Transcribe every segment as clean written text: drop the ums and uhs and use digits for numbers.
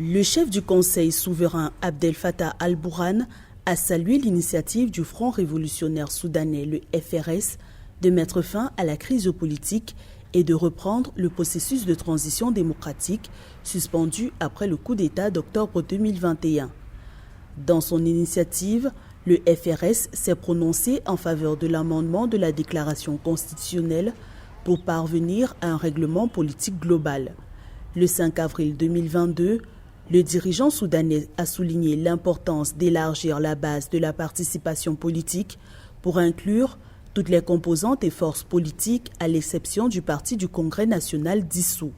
Le chef du Conseil souverain Abdel Fattah al-Burhan a salué l'initiative du Front révolutionnaire soudanais, le FRS, de mettre fin à la crise politique et de reprendre le processus de transition démocratique suspendu après le coup d'État d'octobre 2021. Dans son initiative, le FRS s'est prononcé en faveur de l'amendement de la déclaration constitutionnelle pour parvenir à un règlement politique global. Le 5 avril 2022, le dirigeant soudanais a souligné l'importance d'élargir la base de la participation politique pour inclure toutes les composantes et forces politiques à l'exception du Parti du Congrès national dissous.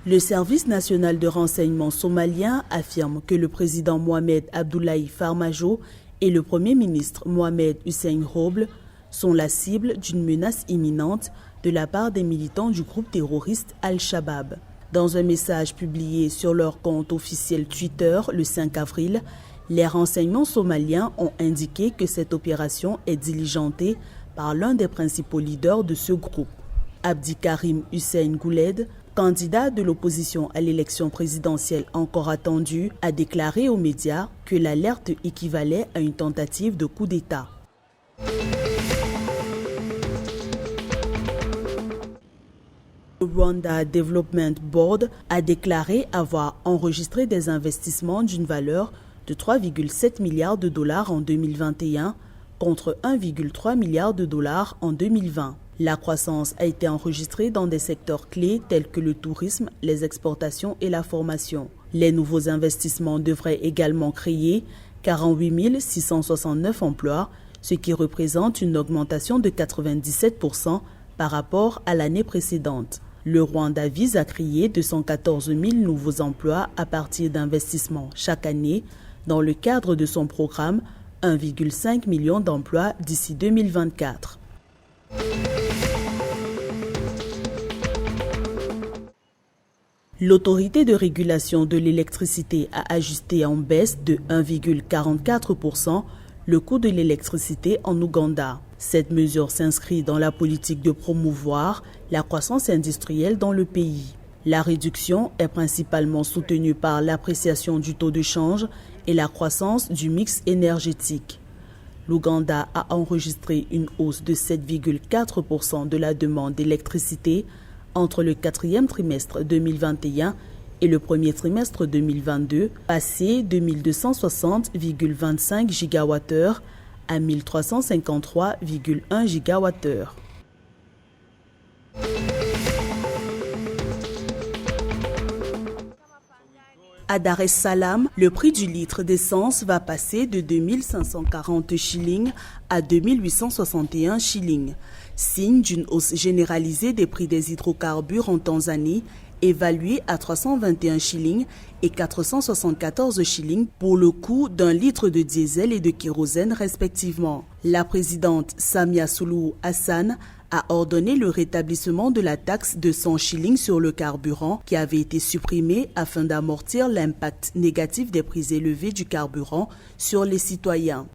Le service national de renseignement somalien affirme que le président Mohamed Abdullahi Farmajo et le premier ministre Mohamed Hussein Roble sont la cible d'une menace imminente de la part des militants du groupe terroriste Al-Shabaab. Dans un message publié sur leur compte officiel Twitter le 5 avril, les renseignements somaliens ont indiqué que cette opération est diligentée par l'un des principaux leaders de ce groupe. Abdi Karim Hussein Gouled, candidat de l'opposition à l'élection présidentielle encore attendue, a déclaré aux médias que l'alerte équivalait à une tentative de coup d'État. Le Rwanda Development Board a déclaré avoir enregistré des investissements d'une valeur de 3,7 milliards de dollars en 2021 contre 1,3 milliard de dollars en 2020. La croissance a été enregistrée dans des secteurs clés tels que le tourisme, les exportations et la formation. Les nouveaux investissements devraient également créer 48 669 emplois, ce qui représente une augmentation de 97% par rapport à l'année précédente. Le Rwanda vise à créer 214 000 nouveaux emplois à partir d'investissements chaque année dans le cadre de son programme 1,5 million d'emplois d'ici 2024. L'autorité de régulation de l'électricité a ajusté en baisse de 1,44% le coût de l'électricité en Ouganda. Cette mesure s'inscrit dans la politique de promouvoir la croissance industrielle dans le pays. La réduction est principalement soutenue par l'appréciation du taux de change et la croissance du mix énergétique. L'Ouganda a enregistré une hausse de 7,4% de la demande d'électricité entre le quatrième trimestre 2021 et le premier trimestre 2022, passé de 1260,25 gigawattheures à 1353,1 gigawattheures. À Dar es Salaam, le prix du litre d'essence va passer de 2540 shillings à 2861 shillings, signe d'une hausse généralisée des prix des hydrocarbures en Tanzanie, évalué à 321 shillings et 474 shillings pour le coût d'un litre de diesel et de kérosène respectivement. La présidente Samia Suluhu Hassan a ordonné le rétablissement de la taxe de 100 shillings sur le carburant qui avait été supprimée afin d'amortir l'impact négatif des prix élevés du carburant sur les citoyens.